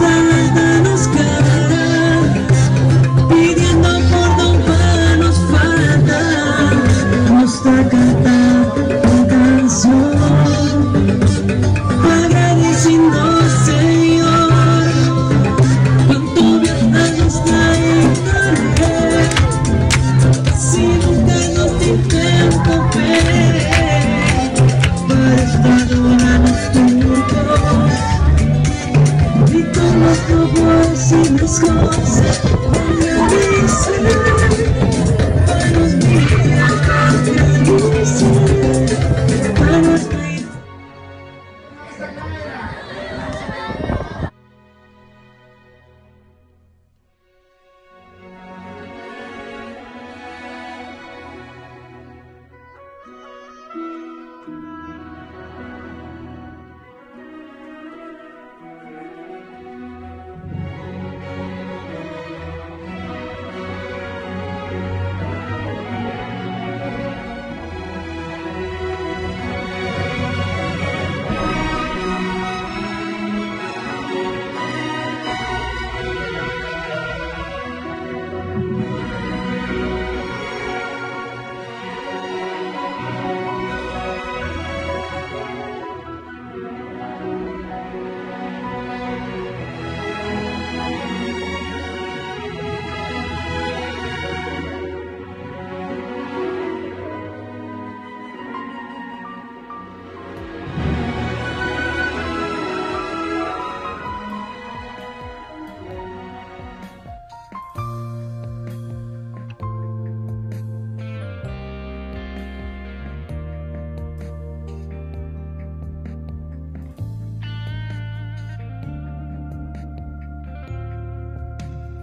hasta nos caerás, pidiendo perdón para nos falta, nos da cantar una canción, agradeciendo Señor, cuánto bien nos trae, si nunca nos intento ver, para estar orando juntos, y con nuestro voz y las cosas, para los míos, para los míos.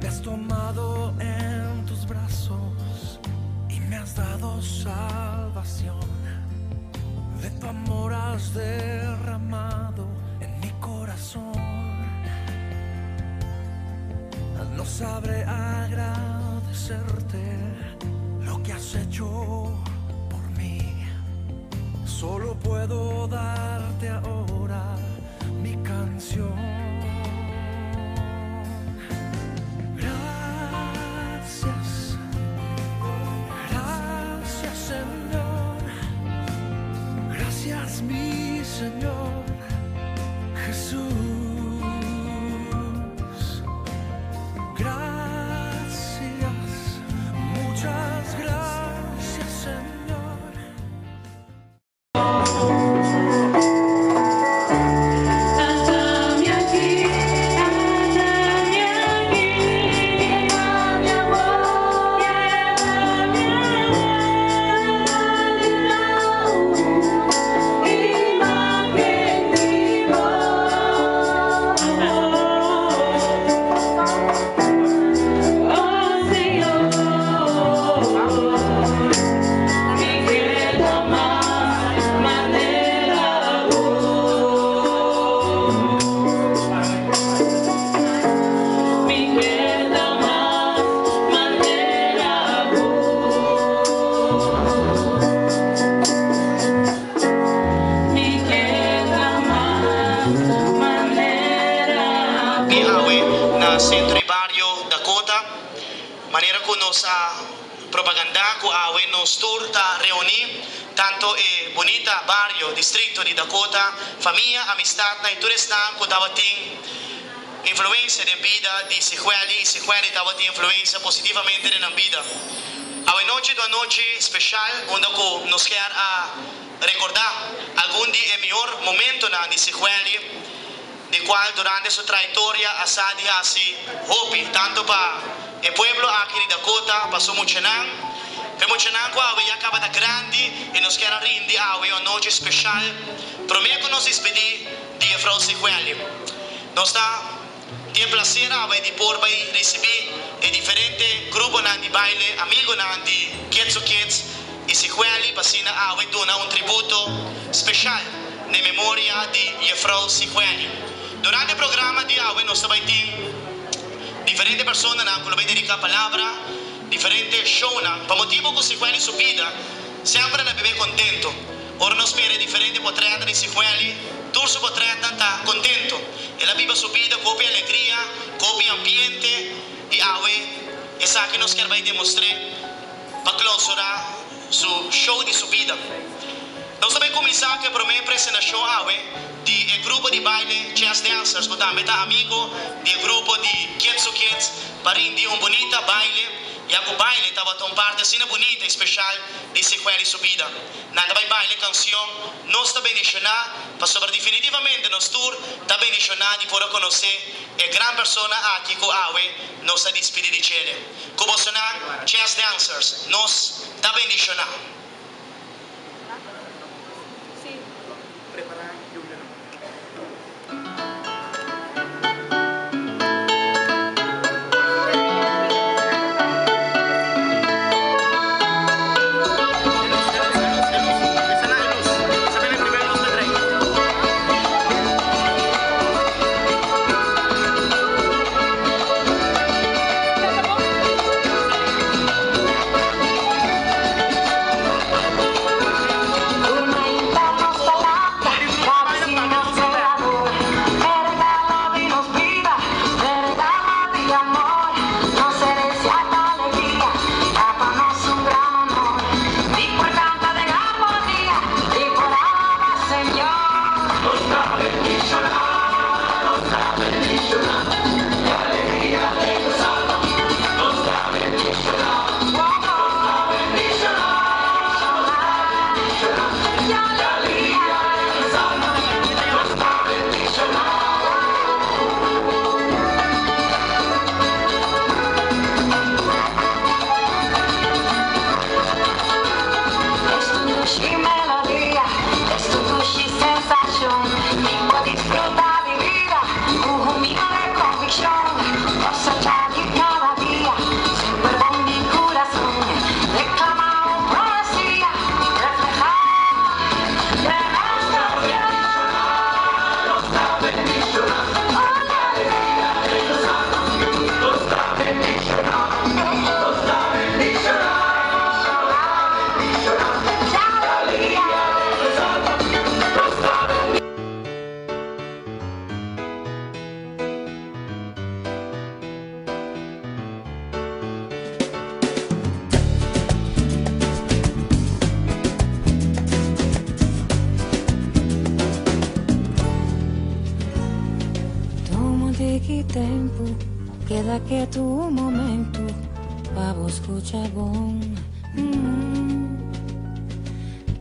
Me has tomado en tus brazos y me has dado salvación. De tu amor has derramado en mi corazón. No sabré agradecerte lo que has hecho por mí. Solo puedo darte ahora mi canción. Mi Señor Jesús, gracias, muchas gracias, Señor. Centro y Barrio Dakota, manera que nos propaganda que awe nos tour ta reunir tanto bonita barrio distrito de Dakota, familia, amistad na turista que tawating influencia de vida de Sijueli tawating influencia positivamente de la vida. Awe noche do noche especial onde que nos quer a recordar algún día el mejor momento na de Sijueli, de cual durante su trayectoria ha sido así hopi tanto para el pueblo aquí de Dakota, pasó mucho nan, que mucho nan que ya acaba de grande y nos quiere rendir una noche especial, prometo nos despedir de Frau Sijueli. Nos da el placer de poder recibir diferentes grupos de baile, amigos de Kids y Sijueli, para dar un tributo especial en memoria de Frau Sijueli. Durante el programa de hoy nos va a tener diferentes personas que van a dedicar palabra, diferentes shows, por motivo que Sijueli su vida siempre la vive contento. Ahora nos espera diferentes portretos de Sijueli, todos los portretos están contentos. viva su vida, copia alegría, copia ambiente y awe, esa que nos quiere demostrar para clausurar su show de su vida. Nós também começamos a primeira apresentação do grupo de baile Jazz Dancers, que também está amigo do grupo de Kids Kids, para rendir bonita baile. E o baile estava tão parte assim bonita, especial de sequela e subida. Nada vai baile, canção, nós também mencionar, para sobre definitivamente nos tour, também mencionar de poder conhecer a grande pessoa aqui com a nossa despedida de Chile. Como sonar Jazz Dancers, nós também mencionar. tempo, queda quieto un momento, vamos escuchar bom.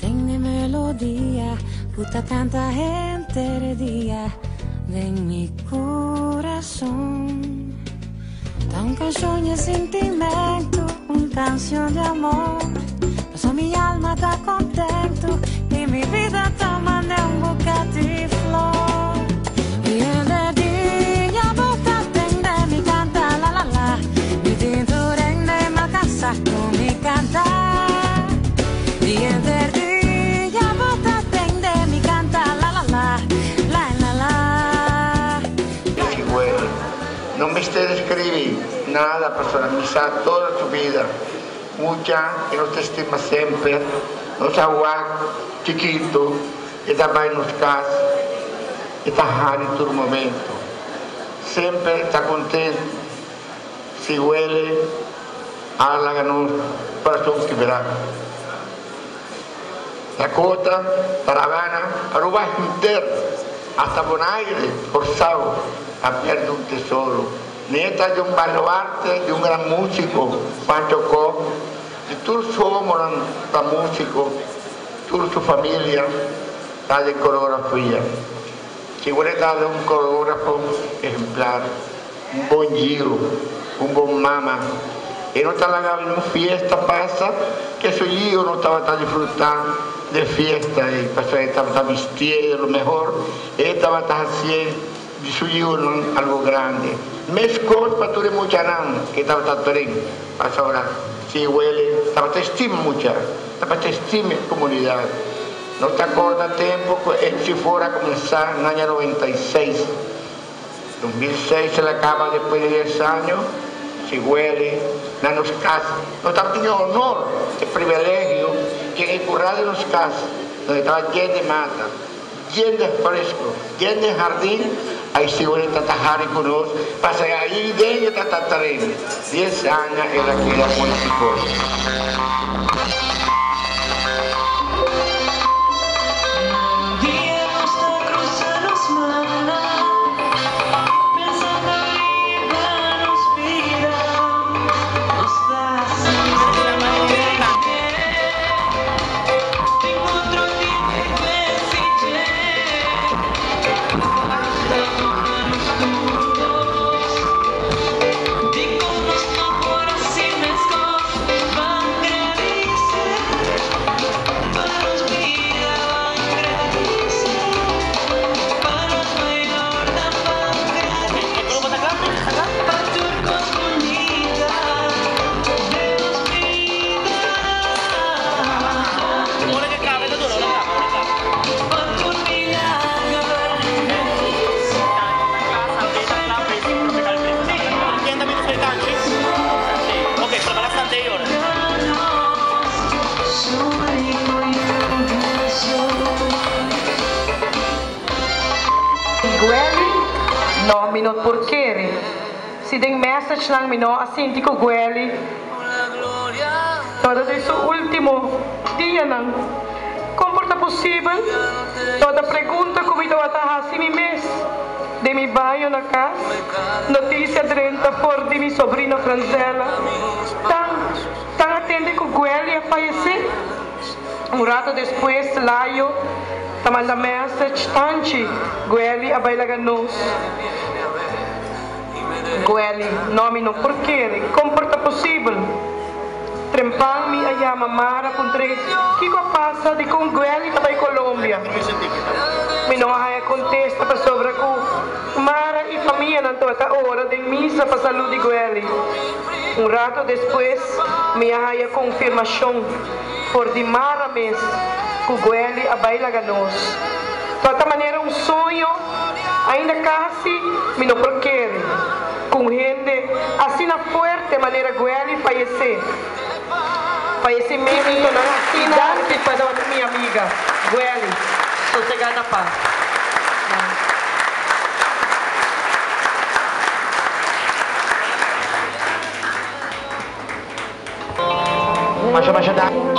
Tem melodia, puta canta entre día en mi corazón. Tan canción y sentimento, una canción de amor. Pasa mi alma está contento y mi vida está manda un bocado de flor. Y en el día boca tengo mi canta la la la. Mi tintura en de ma casa con mi canta. Y en el día boca tengo mi canta la la la la la la. Y bueno, no me esté describiendo nada, persona, quizá toda tu vida. Mucha que nos estima siempre, nos aguanta chiquito, y también nos casa, y está en todo momento. Siempre está contento, si huele, háganos para su que verá. La cota, para Habana, para Uruguay entero, hasta Bonaire, forzado, a perder un tesoro. Nieta de un baluarte, de un gran músico, Pancho Co, y todos somos los músicos, toda su familia, está de coreografía. Si hubiera dado un coreógrafo ejemplar, un buen giro, un buen mama, y no estaba en una fiesta, pasa que su hijo no estaba tan disfrutando de fiesta, y pasó que estaba tan vestido de lo mejor, él estaba tan haciendo de su hijo algo grande. Me escolpa tu de mucha que estaba tan tren, pasa ahora, si huele, estaba te estima mucha, estaba te estima comunidad. No te acuerdas tiempo que él si fuera a comenzar en el año 96. 2006 se le acaba después de 10 años, si huele, no nos casa. No estaba teniendo honor, de privilegio, que en el curral de los casas, donde estaba lleno de mata, lleno de fresco, lleno de jardín. Ahí se vuelve a tatar con nos, pasa ahí de tatarén. 10 años era que era municipal. No, mi not porquere. Si den message lang mi no, asinti ko Gueli. Todo de su último dia nang. Comporta possível? Toda pergunta como ito atahasi mi mes. De mi baio na casa. Notícia drenta por de mi sobrino Franzela. Tan atende que Gueli a falecer. Rato depois, Laio manda message tanti. Gueli a bailar nos. Gueli, nome não porquê, comporta possível. Trempang mi ayama Mara puntre que passa de com Gueli para Colômbia. Mi não há contesta para sobre com Mara e família não toda hora de missa para saúde de Gueli. Rato depois, mi há confirmação por de Mara mês com Gueli a bailar nos. De toda maneira sonho ainda quase mi não porquê. Com gente assim na forte maneira Gueli falecer. Falecimento na cidade para a minha amiga Gueli. Sossegada paz. Masya dah.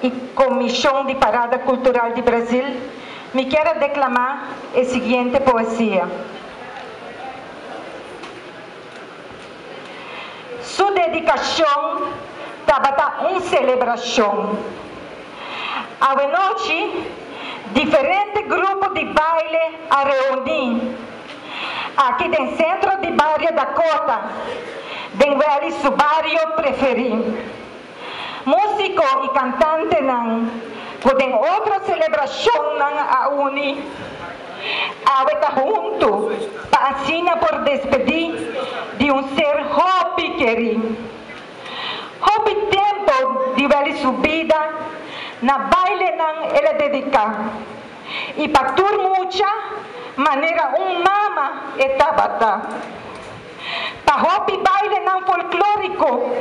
e Comissão de Parada Cultural de Brasil, me quero declamar a seguinte poesia. Sua dedicação estava uma celebração. À noite, diferentes grupos de baile a reunir aqui no centro de Barrio Dakota, onde ele seu barrio preferido. Músico e cantante não, com outra celebração não a unir. Está junto para assina por despedir de ser hobby querido. Hobby tempo de ver sua vida na baile não ela dedica. E para mucha maneira mama estava. Para hobby baile não folclórico,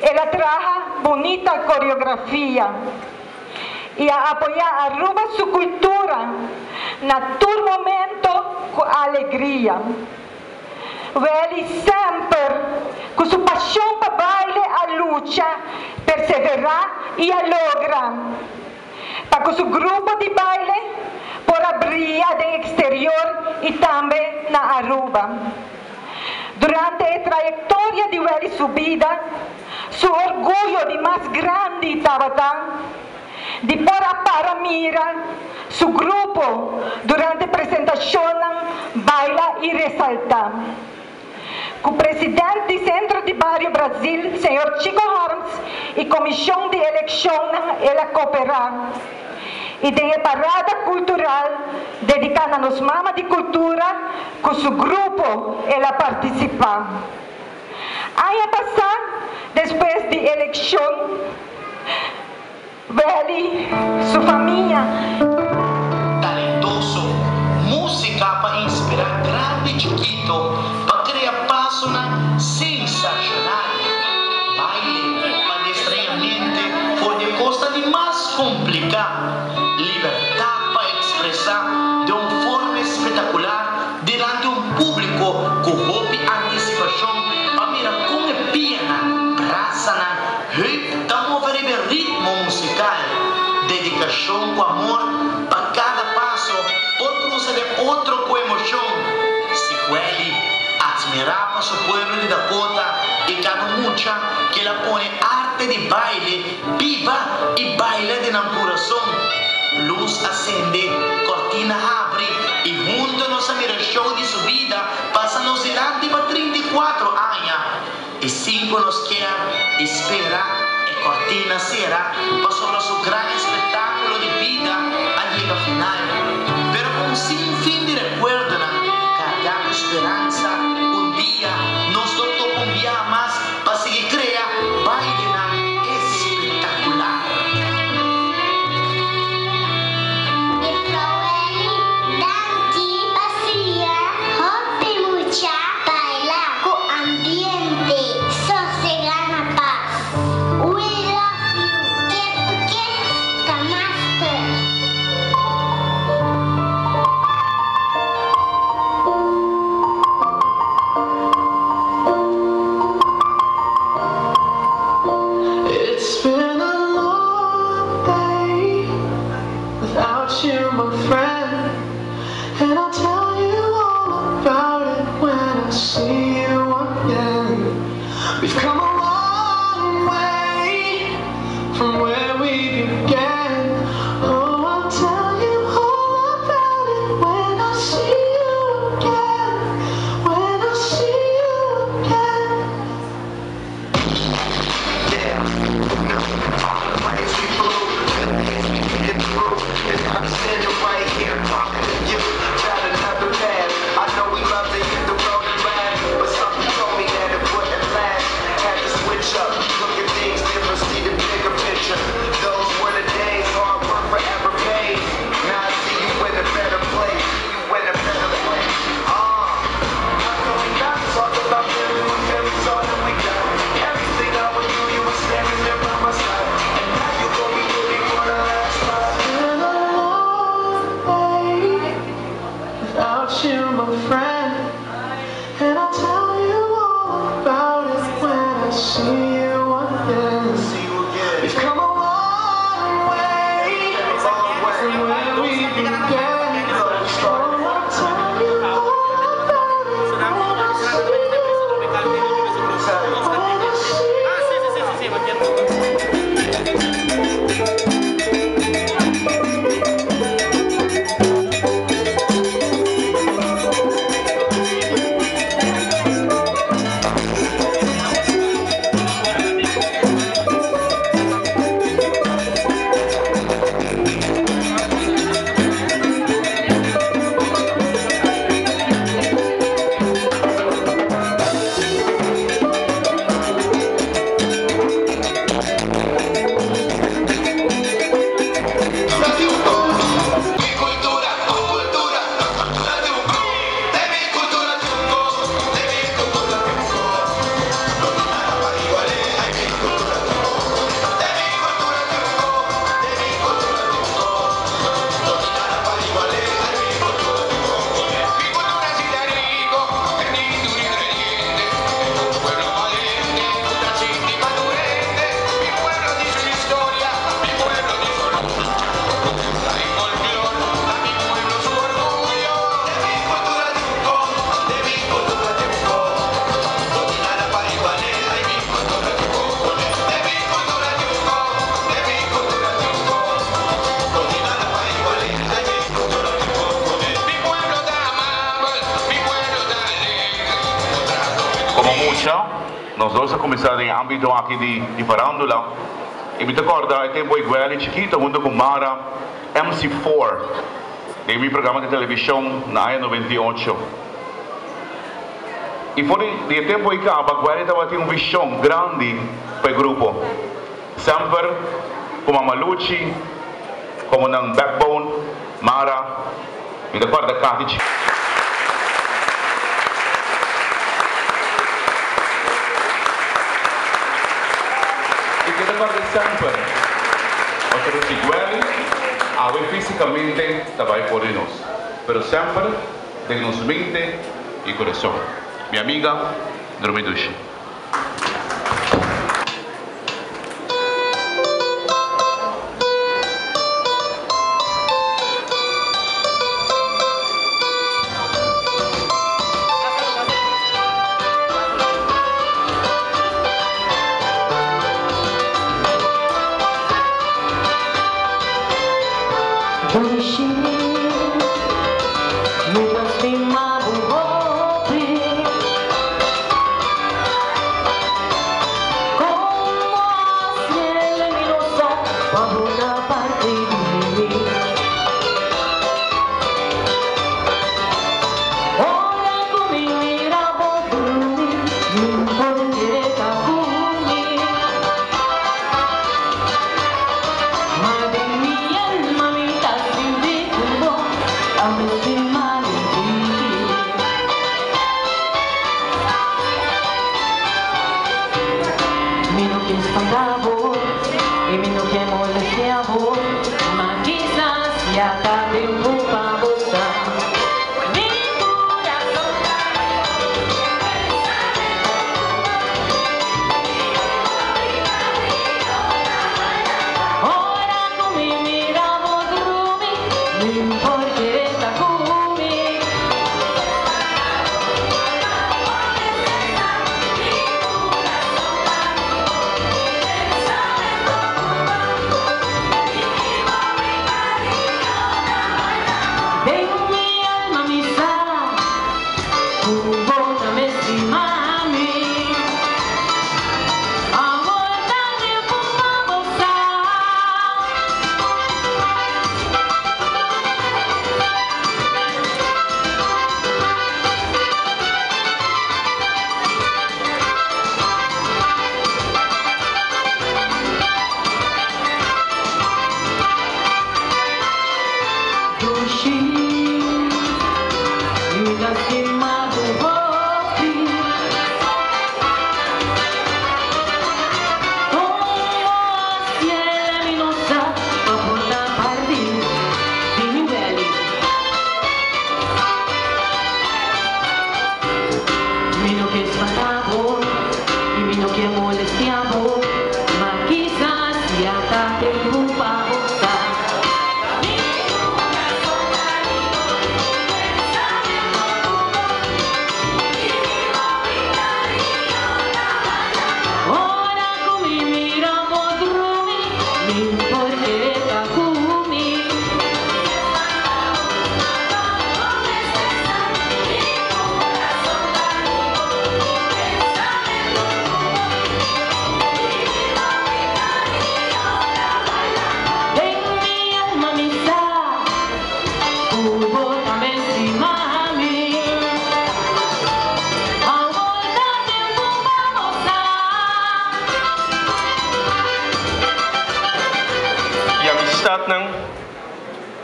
ela traja bonita coreografia. E a apoiar Aruba sua cultura, na todo momento com alegria. Ele sempre, com sua paixão para baile, a luta, perseverar e a lograr. Para com seu grupo de baile, por abrir do exterior e também na Aruba. Durante a trajetória de ele subida, seu orgulho de mais grande estava de pôr para mira seu grupo durante a apresentação baila e ressalta. Com o presidente do Centro de Barrio Brasil, Sr. Chico Harms, e Comissão de Eleição, ela cooperar. E tem a parada cultural dedicada aos mamas de cultura, com seu grupo ela participar. Aí a passar, depois de eleição, ele, sua família. Talentoso, música para inspirar grande chiquito, para criar passo sensacional. Baile para distrair a mente, foi de costa de mais complicada. Liberdade para expressar de uma forma espetacular diante um público com hobby antecipação, para mirar como é pena, praça estamos a ver ritmo musical, dedicação com amor para cada passo, por cruzar de outro com emoção. Se ele admirar para seu povo de Dakota e cada mucha que ela põe arte de baile viva e baile de coração. Luz acende, cortina abre e junto nossa admiração de sua vida passa nos delante para 34 anos. E 5 nos quer esperar e cortina será para sobre seu grande espetáculo de vida a liga final. Pero com sem fim de recuerdo, carregando esperança, dia nós não topamos mais para seguir criar baile espetacular. I know we love to hit the road and ride, but something told me that it wouldn't last. Had como mucha, nós dois a começar em âmbito aqui de farándula. E me recorda, é tempo igual e chiquito, junto com Mara, MC4, de meu programa de televisão na área 98. E foi de tempo em que a Guelli estava tendo uma visão grande para o grupo. Sempre como a Malucci, como na Backbone, Mara, me recorda Katic. E que recorda sempre, o que Guelli, a fisicamente estava aí por nós, mas sempre de nossa mente e coração. Minha amiga, Dromidushi.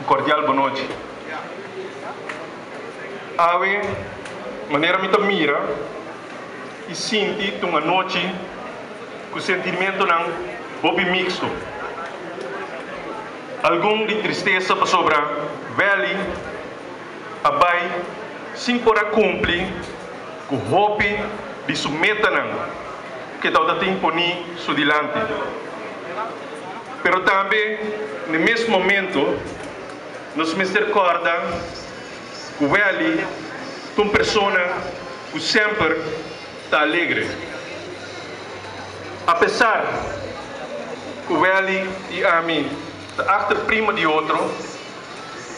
Cordial boa noite. Awe, maneira me mira e senti uma noite com sentimento não bobi mixto. Algum de tristeza para sobre velho, abai, sem por cumprir com o hope de submeta não que tal da tempo ni su dilante. Pero também no mesmo momento nos me recorda que o velho é uma pessoa que sempre está alegre. Apesar que o velho e a mim está prima de outro,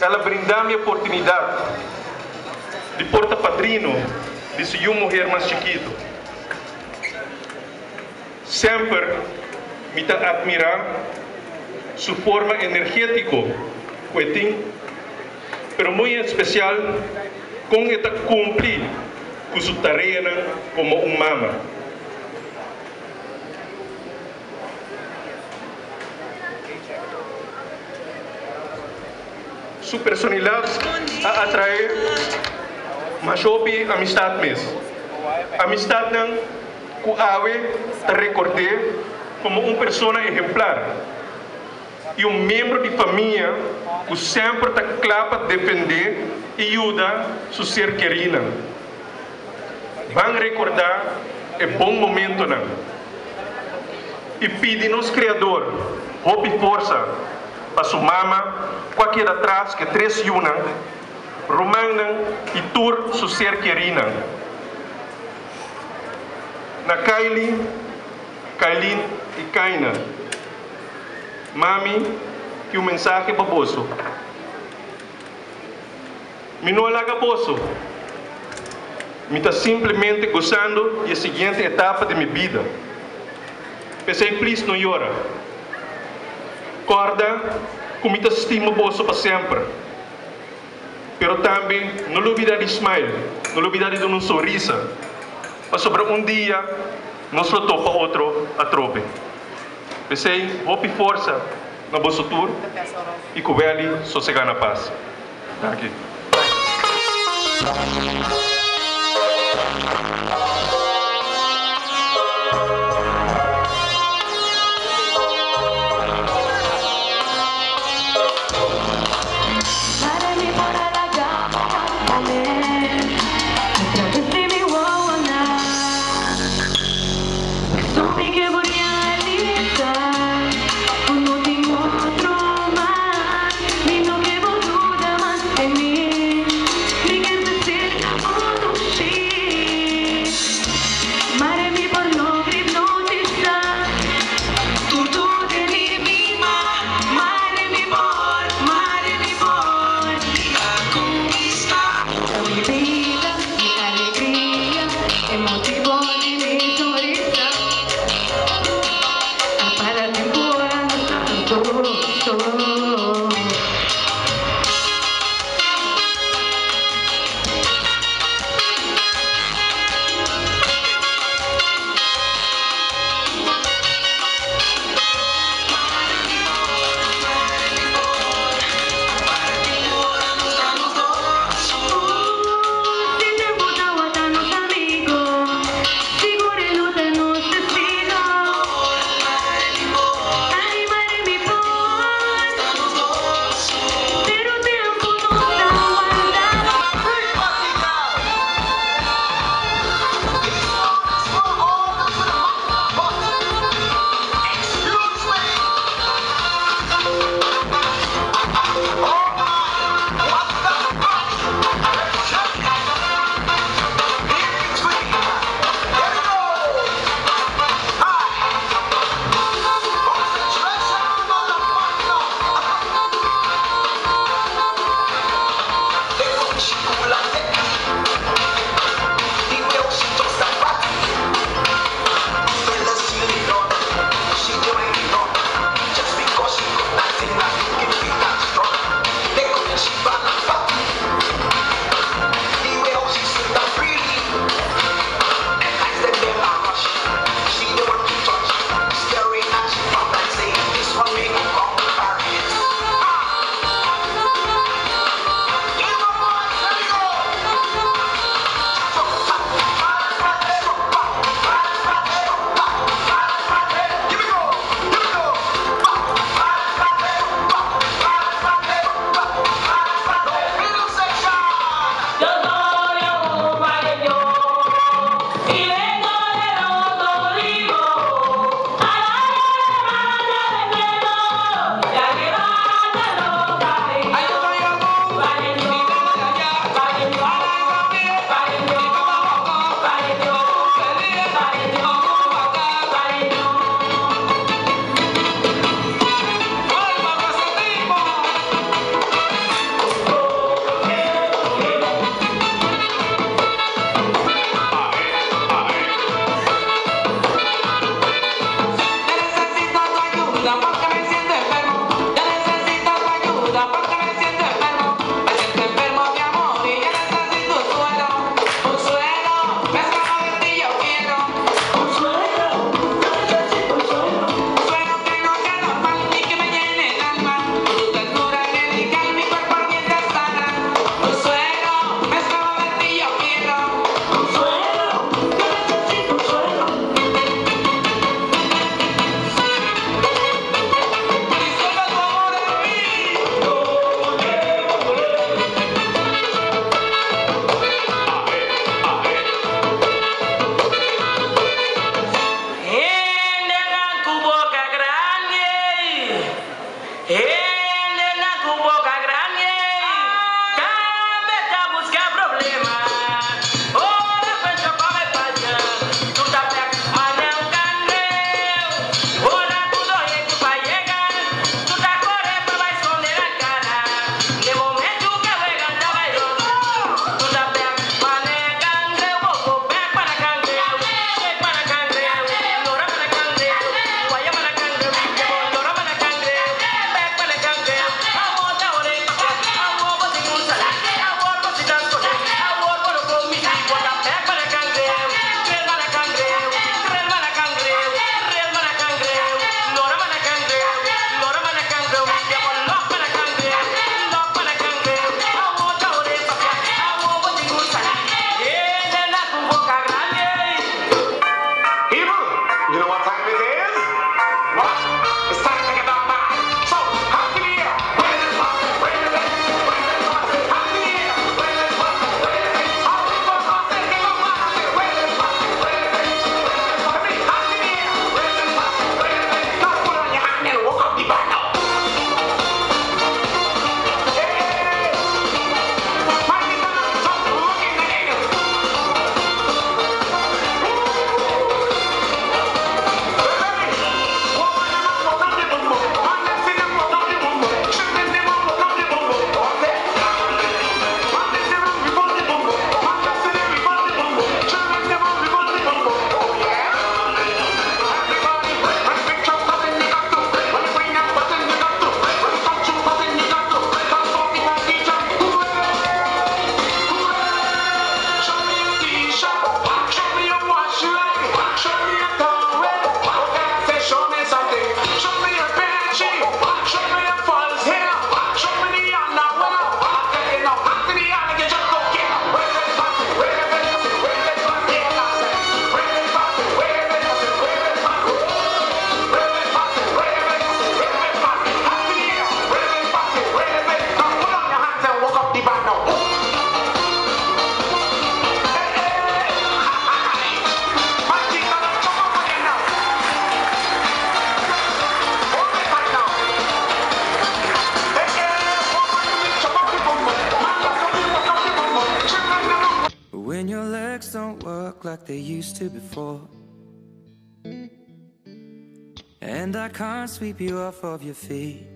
ela brinda-me a oportunidade de porta-padrino de ser uma mulher mais chiquito. Sempre me admirar su forma energético, pero muy especial con esta cumplir con su tarea como un mamá. Su personalidad atrae más amistad mes. Amistad que te recordé como una persona ejemplar y un miembro de familia que sempre está claro para defender e ajudar su ser querido. Van recordar el bom momento e pedimos Criador hope e força para sua mama, qualquer atrás que traiciona, romana e tur su ser querido. Na Kylie e Kaina, mami, que mensagem para você. Me não alaga você. Me está simplesmente gozando da seguinte etapa de minha vida. Pensei, please, não chora. Corda, que me estima você para sempre. Pero também, não olvida de smile, não olvida de um sorriso. Mas sobre dia, nós voltamos para outro a trope. Pensei, hope e força na vosso tour e que o velho sossegar na paz. Aqui. like they used to before. And I can't sweep you off of your feet.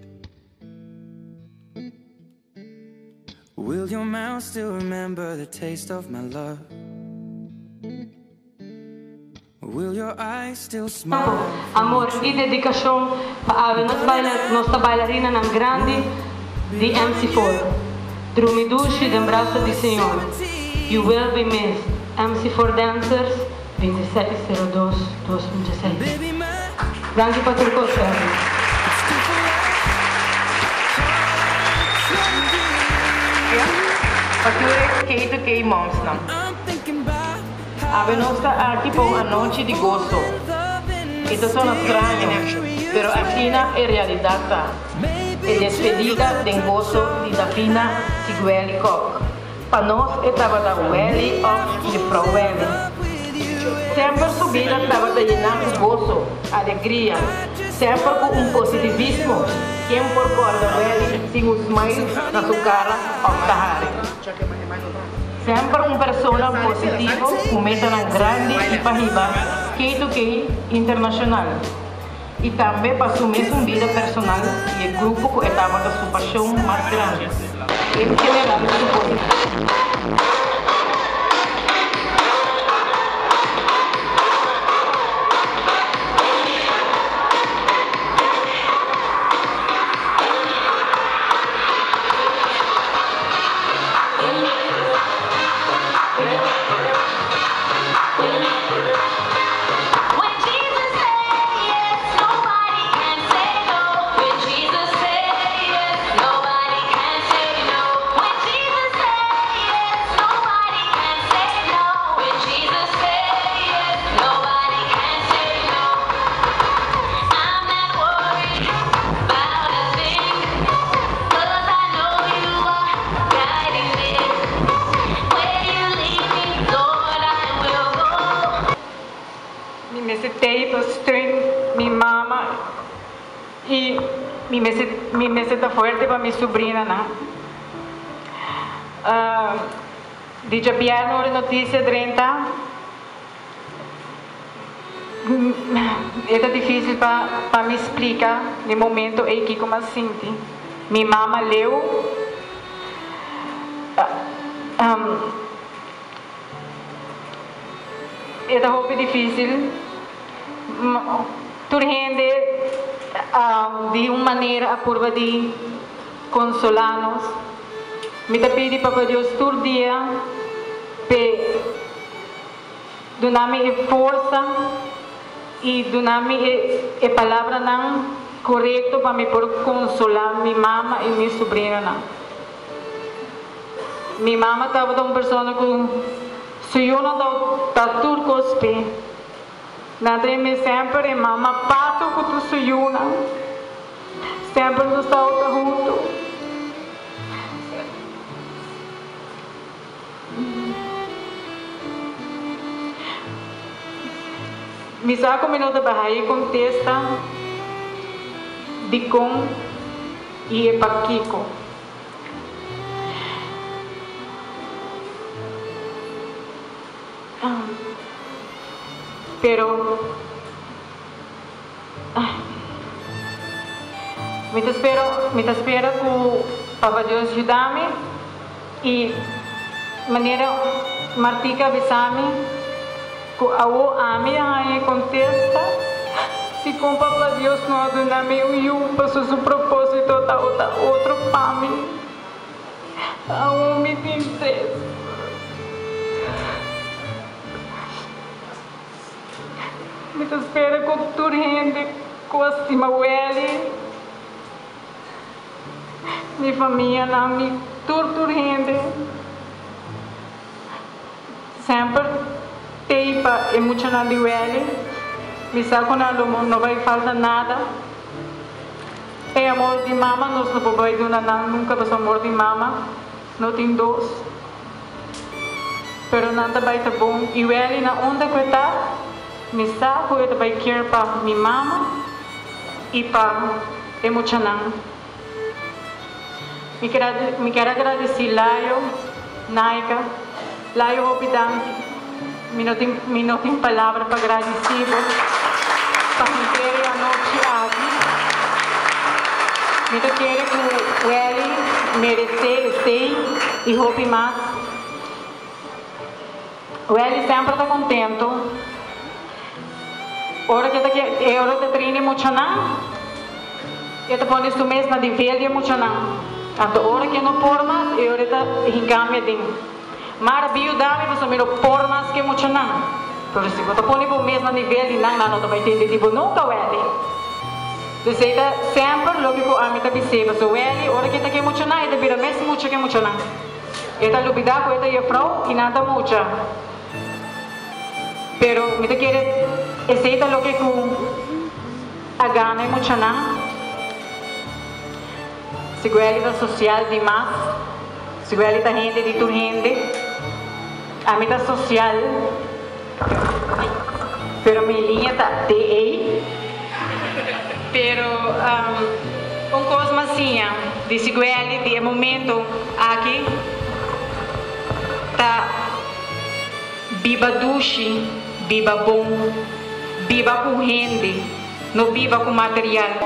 Will your mouth still remember the taste of my love? Will your eyes still smile? Amor e dedicação para nossa bailarina na grande de MC4. Drumidushi de braço de Senhor. You will be missed. MC4 Dancers 2602-2016. Danke para o concerto. Fatura skate que moms não. A nossa aqui por a noite de gozo. Isso são estranhos, pero assim é realidade. É despedida de gozo de Davina Tigueli Kok. Para nós estava da Welly of de Frau Welly. Sempre subida estava de llenar de gozo, alegria, sempre com positivismo. Quem por corda Welly sem um smile na sua cara ou cara. Sempre persona positivo, com meta na grande e para riba, que internacional. E também para assumir sua vida personal e o grupo que estava da sua paixão mais grande. Em general, sua positivo. Me siento fuerte para mi sobrina, ¿no? Dice piano noticia 30. É difícil para me explicar no momento em que como sinto. Minha mama leu. É difícil. Tu rende de uma maneira a curva de consolar-nos. Me pedi para Deus todo dia para dar-me força e dar-me a palavra não correta para me por consolar minha mama e minha sobrinha. Minha mama estava uma pessoa com se eu não estava tudo com os pés. Nada me sempre mama pato com tu suyuna. Sempre nos está junto. Me saco minuto para aí contesta de com e é paquico. Pero me espero que Papa Deus ajude-me e maneira martica avisar-me que a minha contesta se com Papa Deus não ajuda-me eu passo o propósito da outra família a me interessa. Me espero que tu rende com a Simaweli. Minha família não me tudo rende. Sempre tem para emocionar de Welly. Me sabe que não vai faltar nada. É amor de mama, nós não podemos dar nada, nunca vai amor de mama. Não tem dois. Pero nada vai estar bom. E Welly na onda que está. Me saco eu também quero para minha mama e para emocionar. Me quero agradecer Laio, Naika, Laio Hopidanki, Mi não tem palavra para agradecer para cumprir a noite aqui. Me quero que ele merece e hope mais. Ele sempre está contente. Ora que eu treine muito não. Eu te ponho isso mesmo na divelha muito não. Então ora que não por mais, eu te encamia dentro. Mas bio dami você me por mais que muito não. Por isso eu te ponho mesmo na divelha não vai entender tipo nunca ele. Deseita sempre lógico a mim te perceba. So ele ora que te muito não, ele vira mesmo muito que muito não. Ele lubida com ele é frau e nada muito. Pero me te quiere aceita lo que a gana muito não. Seguridade social demais, seguridade da gente de tua gente, a mim social, pero minha linha tá de pero coisa assim, de seguridade de momento aqui tá biba duche, biba bom, biba com gente, não biba com material.